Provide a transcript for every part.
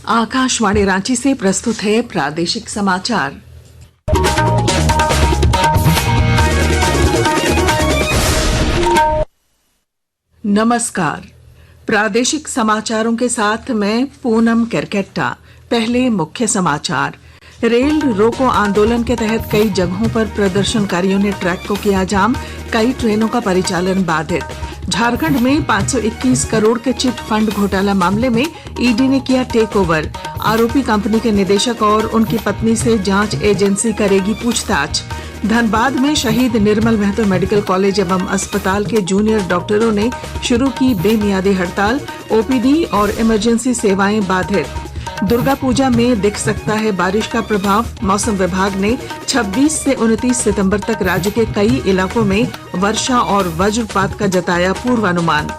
आकाशवाणी रांची से प्रस्तुत है प्रादेशिक समाचार। नमस्कार, प्रादेशिक समाचारों के साथ मैं पूनम केरकेट्टा। पहले मुख्य समाचार। रेल रोको आंदोलन के तहत कई जगहों पर प्रदर्शनकारियों ने ट्रैक को किया जाम, कई ट्रेनों का परिचालन बाधित। झारखंड में 521 करोड़ के चिट फंड घोटाला मामले में ईडी ने किया टेक ओवर। आरोपी कंपनी के निदेशक और उनकी पत्नी से जांच एजेंसी करेगी पूछताछ। धनबाद में शहीद निर्मल महतो मेडिकल कॉलेज एवं अस्पताल के जूनियर डॉक्टरों ने शुरू की बेमियादी हड़ताल, ओपीडी और इमरजेंसी सेवाएं बाधित। दुर्गा पूजा में दिख सकता है बारिश का प्रभाव, मौसम विभाग ने 26 से 29 सितंबर तक राज्य के कई इलाकों में वर्षा और वज्रपात का जताया पूर्वानुमान।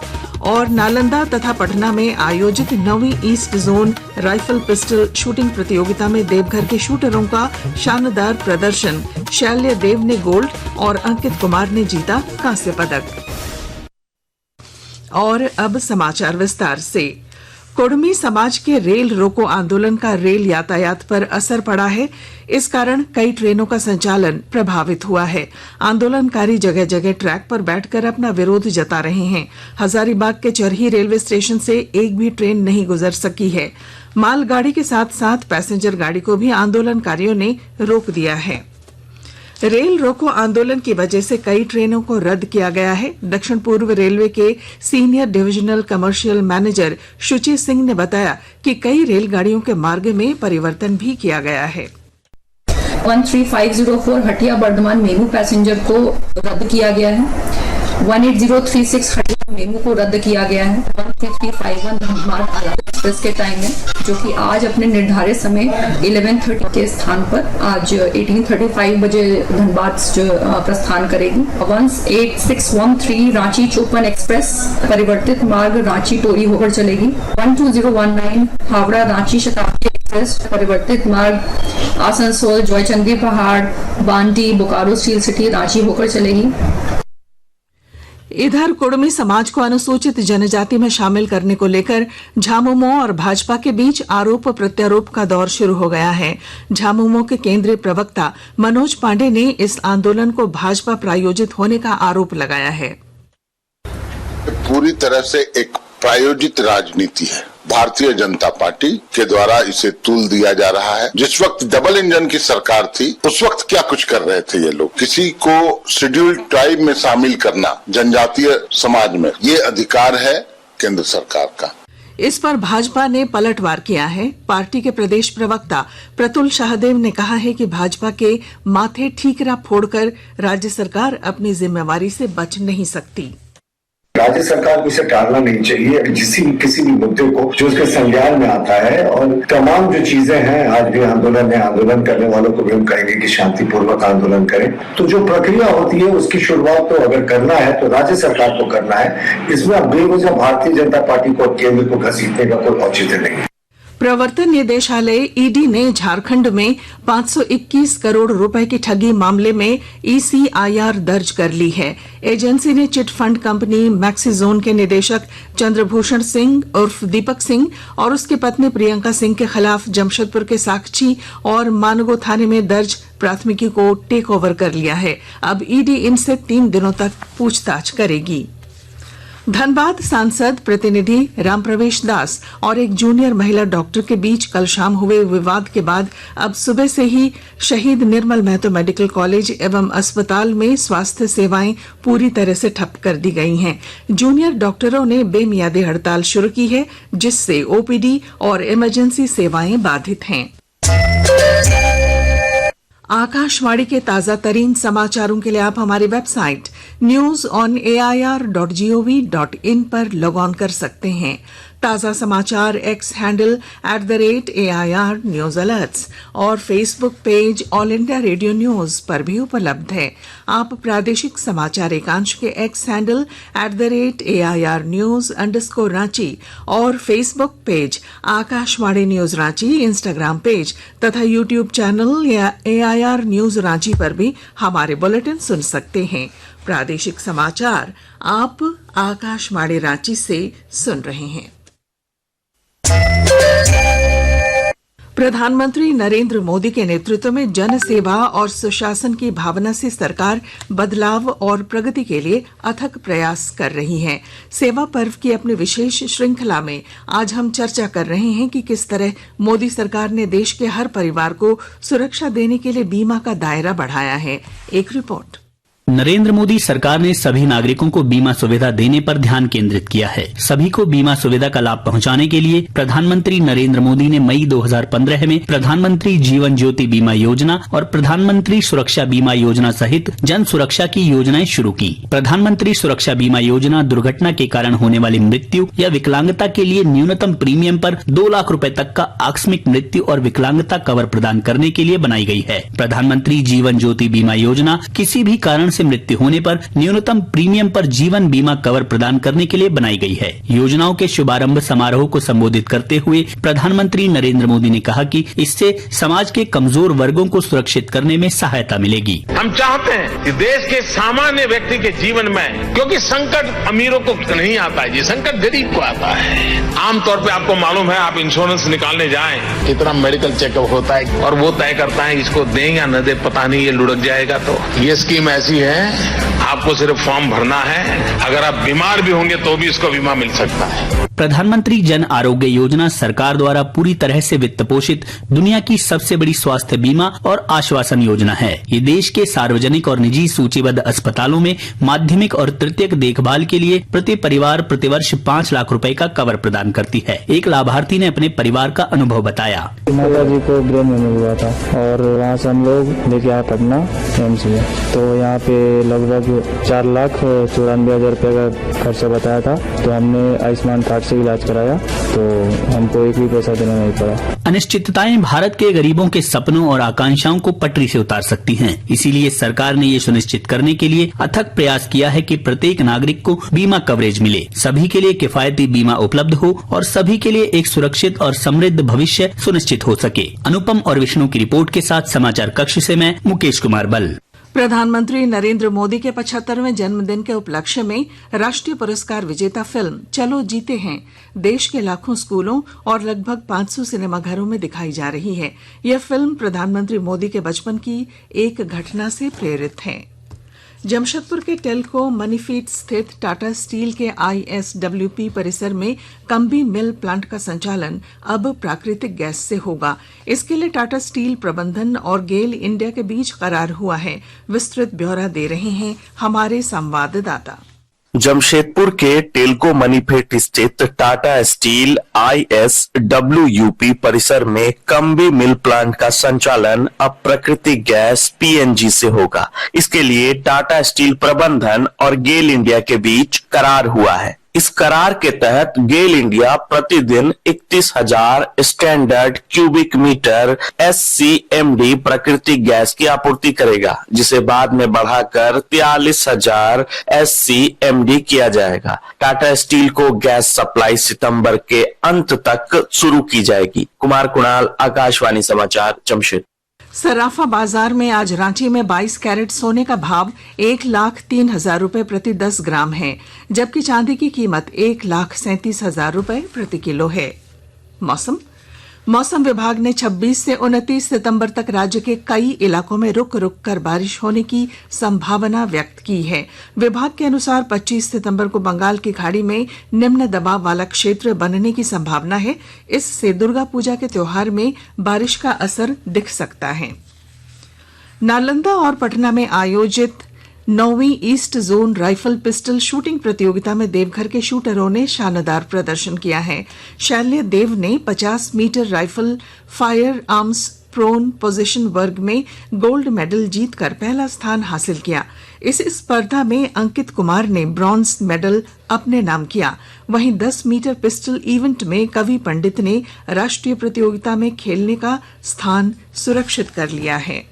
और नालंदा तथा पटना में आयोजित 9वीं east zone rifle pistol shooting प्रतियोगिता में देवघर के शूटरों का शानदार प्रदर्शन। शैल्य देव ने गोल्ड और अंकित कुमार ने जीता कांस्य पदक। और अब समाचार विस्तार से। कुड़मी समाज के रेल रोको आंदोलन का रेल यातायात पर असर पड़ा है। इस कारण कई ट्रेनों का संचालन प्रभावित हुआ है। आंदोलनकारी जगह जगह ट्रैक पर बैठकर अपना विरोध जता रहे हैं। हजारीबाग के चरही रेलवे स्टेशन से एक भी ट्रेन नहीं गुजर सकी है। मालगाड़ी के साथ साथ पैसेंजर गाड़ी को भी आंदोलनकारियों ने रोक दिया है। रेल रोको आंदोलन की वजह से कई ट्रेनों को रद्द किया गया है। दक्षिण पूर्व रेलवे के सीनियर डिविजनल कमर्शियल मैनेजर शुचि सिंह ने बताया कि कई रेलगाड़ियों के मार्ग में परिवर्तन भी किया गया है। 13504 हटिया बर्धमान मेमू पैसेंजर को रद्द किया गया है। 18036 हटिया मेमू को रद्द किया गया है। 13351 धनबाद आलापा एक्सप्रेस के टाइम में, जो कि आज अपने निर्धारित समय 11:30 के स्थान पर आज 18:35 बजे धनबाद प्रस्थान करेगी। 18613 रांची चोपन एक्सप्रेस परिवर्तित मार्ग रांची टोरी होकर चलेगी। 12019 हावड़ा रांची शताब्दी एक्सप्रेस परिवर्तित मार्ग आसनसोल जयचंदी पहाड़ बांडी बोकारो स्टील सिटी रांची होकर चलेगी। इधर कुड़मी समाज को अनुसूचित जनजाति में शामिल करने को लेकर झामुमो और भाजपा के बीच आरोप प्रत्यारोप का दौर शुरू हो गया है। झामुमो के केंद्रीय प्रवक्ता मनोज पांडे ने इस आंदोलन को भाजपा प्रायोजित होने का आरोप लगाया है। पूरी तरह से एक प्रायोजित राजनीति है। भारतीय जनता पार्टी के द्वारा इसे तूल दिया जा रहा है। जिस वक्त डबल इंजन की सरकार थी, उस वक्त क्या कुछ कर रहे थे ये लोग। किसी को शेड्यूल्ड ट्राइब में शामिल करना जनजातीय समाज में, ये अधिकार है केंद्र सरकार का। इस पर भाजपा ने पलटवार किया है। पार्टी के प्रदेश प्रवक्ता प्रतुल शाहदेव ने कहा है कि भाजपा के माथे ठीकरा फोड़कर राज्य सरकार अपनी जिम्मेवारी से बच नहीं सकती। राज्य सरकार को इसे टालना नहीं चाहिए। किसी भी मुद्दे को जो उसके संज्ञान में आता है, और तमाम जो चीजें हैं, आज भी आंदोलन है, आंदोलन करने वालों को भी हम कहेंगे कि शांतिपूर्वक आंदोलन करें। तो जो प्रक्रिया होती है उसकी शुरुआत तो अगर करना है तो राज्य सरकार को करना है। इसमें अब बेवजह भारतीय जनता पार्टी को केंद्र को घसीटने का कोई औचित्य नहीं है। प्रवर्तन निदेशालय ईडी ने झारखंड में 521 करोड़ रुपए की ठगी मामले में ईसीआईआर दर्ज कर ली है। एजेंसी ने चिट फंड कंपनी मैक्सिजोन के निदेशक चंद्रभूषण सिंह उर्फ दीपक सिंह और उसकी पत्नी प्रियंका सिंह के खिलाफ जमशेदपुर के साकची और मानगो थाने में दर्ज प्राथमिकी को टेक ओवर कर लिया है। अब ईडी इनसे 3 दिनों तक पूछताछ करेगी। धनबाद सांसद प्रतिनिधि रामप्रवेश दास और एक जूनियर महिला डॉक्टर के बीच कल शाम हुए विवाद के बाद अब सुबह से ही शहीद निर्मल महतो मेडिकल कॉलेज एवं अस्पताल में स्वास्थ्य सेवाएं पूरी तरह से ठप कर दी गई हैं। जूनियर डॉक्टरों ने बेमियादी हड़ताल शुरू की है, जिससे ओपीडी और इमरजेंसी सेवाएं बाधित हैं। आकाशवाणी के ताजा तरीन समाचारों के लिए आप हमारी वेबसाइट news.air.gov.in पर लॉग ऑन कर सकते हैं। ताजा समाचार X handle @AIR news alerts और Facebook page all India radio news पर भी उपलब्ध है। आप प्रादेशिक समाचार एकांश के एक्स हैंडल @AIR न्यूज _ और Facebook page Akashvani news Ranchi, Instagram page तथा यूट्यूब चैनल या AIR न्यूज रांची पर भी हमारे बुलेटिन सुन सकते हैं। प्रादेशिक समाचार आप आकाशवाणी रांची से सुन रहे हैं। प्रधानमंत्री नरेंद्र मोदी के नेतृत्व में जन सेवा और सुशासन की भावना से सरकार बदलाव और प्रगति के लिए अथक प्रयास कर रही है। सेवा पर्व की अपनी विशेष श्रृंखला में आज हम चर्चा कर रहे हैं कि किस तरह मोदी सरकार ने देश के हर परिवार को सुरक्षा देने के लिए बीमा का दायरा बढ़ाया है। एक रिपोर्ट। नरेंद्र मोदी सरकार ने सभी नागरिकों को बीमा सुविधा देने पर ध्यान केंद्रित किया है। सभी को बीमा सुविधा का लाभ पहुंचाने के लिए प्रधानमंत्री नरेंद्र मोदी ने मई 2015 में प्रधानमंत्री जीवन ज्योति बीमा योजना और प्रधानमंत्री सुरक्षा बीमा योजना सहित जन सुरक्षा की योजनाएं शुरू की। प्रधानमंत्री सुरक्षा बीमा योजना दुर्घटना के कारण होने वाली मृत्यु या विकलांगता के लिए न्यूनतम प्रीमियम पर 2 लाख रुपए तक का आकस्मिक मृत्यु और विकलांगता कवर प्रदान करने के लिए बनाई गई है। प्रधानमंत्री जीवन ज्योति बीमा योजना किसी भी कारण से मृत्यु होने पर न्यूनतम प्रीमियम पर जीवन बीमा कवर प्रदान करने के लिए बनाई गई है। योजनाओं के शुभारंभ समारोह को संबोधित करते हुए प्रधानमंत्री नरेंद्र मोदी ने कहा कि इससे समाज के कमजोर वर्गों को सुरक्षित करने में सहायता मिलेगी। हम चाहते हैं कि देश के सामान्य व्यक्ति के जीवन में, क्योंकि संकट अमीरों को नहीं आता है, ये संकट गरीब को आता है। आमतौर पर आपको मालूम है, आप इंश्योरेंस निकालने जाएं, कितना मेडिकल चेकअप होता है और वो तय करता है इसको दें या न दे, पता नहीं ये लुढ़क जाएगा। तो ये स्कीम ऐसी है, आपको सिर्फ फॉर्म भरना है, अगर आप बीमार भी होंगे तो भी इसको बीमा मिल सकता है। प्रधानमंत्री जन आरोग्य योजना सरकार द्वारा पूरी तरह से वित्त पोषित दुनिया की सबसे बड़ी स्वास्थ्य बीमा और आश्वासन योजना है। ये देश के सार्वजनिक और निजी सूचीबद्ध अस्पतालों में माध्यमिक और तृतीयक देखभाल के लिए प्रति परिवार प्रतिवर्ष 5 लाख रुपए का कवर प्रदान करती है। एक लाभार्थी ने अपने परिवार का अनुभव बताया। माता जी को ब्रेन में हुआ था और वहाँ से हम लोग लेके आए पटना एम्स में, तो यहाँ पे लगभग 4,94,000 रुपए का खर्चा बताया था। तो हमने आयुष्मान कार्ड से इलाज कराया, तो हमको एक भी पैसा देना नहीं पड़ा। अनिश्चितताएं भारत के गरीबों के सपनों और आकांक्षाओं को पटरी से उतार सकती हैं। इसीलिए सरकार ने ये सुनिश्चित करने के लिए अथक प्रयास किया है कि प्रत्येक नागरिक को बीमा कवरेज मिले, सभी के लिए किफायती बीमा उपलब्ध हो और सभी के लिए एक सुरक्षित और समृद्ध भविष्य सुनिश्चित हो सके। अनुपम और विष्णु की रिपोर्ट के साथ समाचार कक्ष से मैं मुकेश कुमार बल। प्रधानमंत्री नरेंद्र मोदी के 75वें जन्मदिन के उपलक्ष्य में राष्ट्रीय पुरस्कार विजेता फिल्म चलो जीते हैं देश के लाखों स्कूलों और लगभग 500 सिनेमाघरों में दिखाई जा रही है। यह फिल्म प्रधानमंत्री मोदी के बचपन की एक घटना से प्रेरित है। जमशेदपुर के टेल्को मनीफीट स्थित टाटा स्टील के ISWP परिसर में कंबी मिल प्लांट का संचालन अब प्राकृतिक गैस से होगा। इसके लिए टाटा स्टील प्रबंधन और गेल इंडिया के बीच करार हुआ है। विस्तृत ब्यौरा दे रहे हैं हमारे संवाददाता। जमशेदपुर के टेल्को मनीफेट स्थित टाटा स्टील ISWP परिसर में कंबी मिल प्लांट का संचालन अब प्राकृतिक गैस PNG से होगा। इसके लिए टाटा स्टील प्रबंधन और गेल इंडिया के बीच करार हुआ है। इस करार के तहत गेल इंडिया प्रतिदिन 31,000 स्टैंडर्ड क्यूबिक मीटर SCMD प्राकृतिक गैस की आपूर्ति करेगा, जिसे बाद में बढ़ाकर 43,000 SCMD किया जाएगा। टाटा स्टील को गैस सप्लाई सितंबर के अंत तक शुरू की जाएगी। कुमार कुणाल, आकाशवाणी समाचार, जमशेदपुर। सराफा बाजार में आज रांची में 22 कैरेट सोने का भाव 1,03,000 रुपए प्रति 10 ग्राम है, जबकि चांदी की कीमत 1,37,000 रुपए प्रति किलो है। मौसम विभाग ने 26 से 29 सितंबर तक राज्य के कई इलाकों में रुक रुक कर बारिश होने की संभावना व्यक्त की है। विभाग के अनुसार 25 सितंबर को बंगाल की खाड़ी में निम्न दबाव वाला क्षेत्र बनने की संभावना है। इससे दुर्गा पूजा के त्योहार में बारिश का असर दिख सकता है। नालंदा और पटना में आयोजित 9वीं east zone rifle pistol shooting प्रतियोगिता में देवघर के शूटरों ने शानदार प्रदर्शन किया है। शैल्य देव ने 50 metre rifle fire arms prone position वर्ग में गोल्ड मेडल जीतकर पहला स्थान हासिल किया। इस स्पर्धा में अंकित कुमार ने ब्रॉन्ज मेडल अपने नाम किया। वहीं 10 मीटर पिस्टल इवेंट में कवि पंडित ने राष्ट्रीय प्रतियोगिता में खेलने का स्थान सुरक्षित कर लिया है।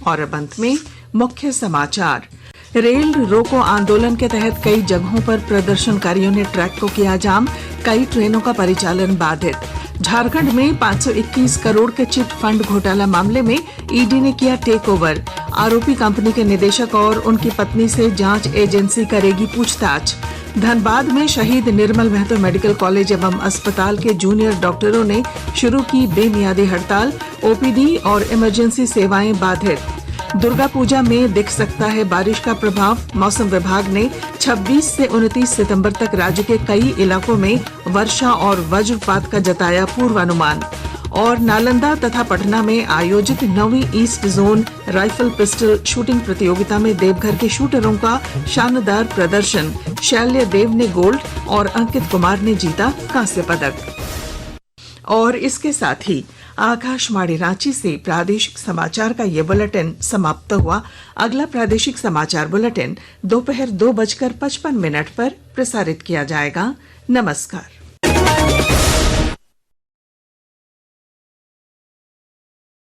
और अब अंत में मुख्य समाचार। रेल रोको आंदोलन के तहत कई जगहों पर प्रदर्शनकारियों ने ट्रैक को किया जाम, कई ट्रेनों का परिचालन बाधित। झारखंड में 521 करोड़ के चिट फंड घोटाला मामले में ईडी ने किया टेक ओवर। आरोपी कंपनी के निदेशक और उनकी पत्नी से जांच एजेंसी करेगी पूछताछ। धनबाद में शहीद निर्मल महतो मेडिकल कॉलेज एवं अस्पताल के जूनियर डॉक्टरों ने शुरू की बेमियादी हड़ताल। ओपीडी और इमरजेंसी सेवाएं बाधित। दुर्गा पूजा में दिख सकता है बारिश का प्रभाव। मौसम विभाग ने 26 से 29 सितंबर तक राज्य के कई इलाकों में वर्षा और वज्रपात का जताया पूर्वानुमान। और नालंदा तथा पटना में आयोजित 9वीं east zone rifle pistol shooting प्रतियोगिता में देवघर के शूटरों का शानदार प्रदर्शन। शैल्य देव ने गोल्ड और अंकित कुमार ने जीता कांस्य पदक। और इसके साथ ही आकाशवाणी रांची से प्रादेशिक समाचार का ये बुलेटिन समाप्त हुआ। अगला प्रादेशिक समाचार बुलेटिन दोपहर 2:55 पर प्रसारित किया जाएगा। नमस्कार।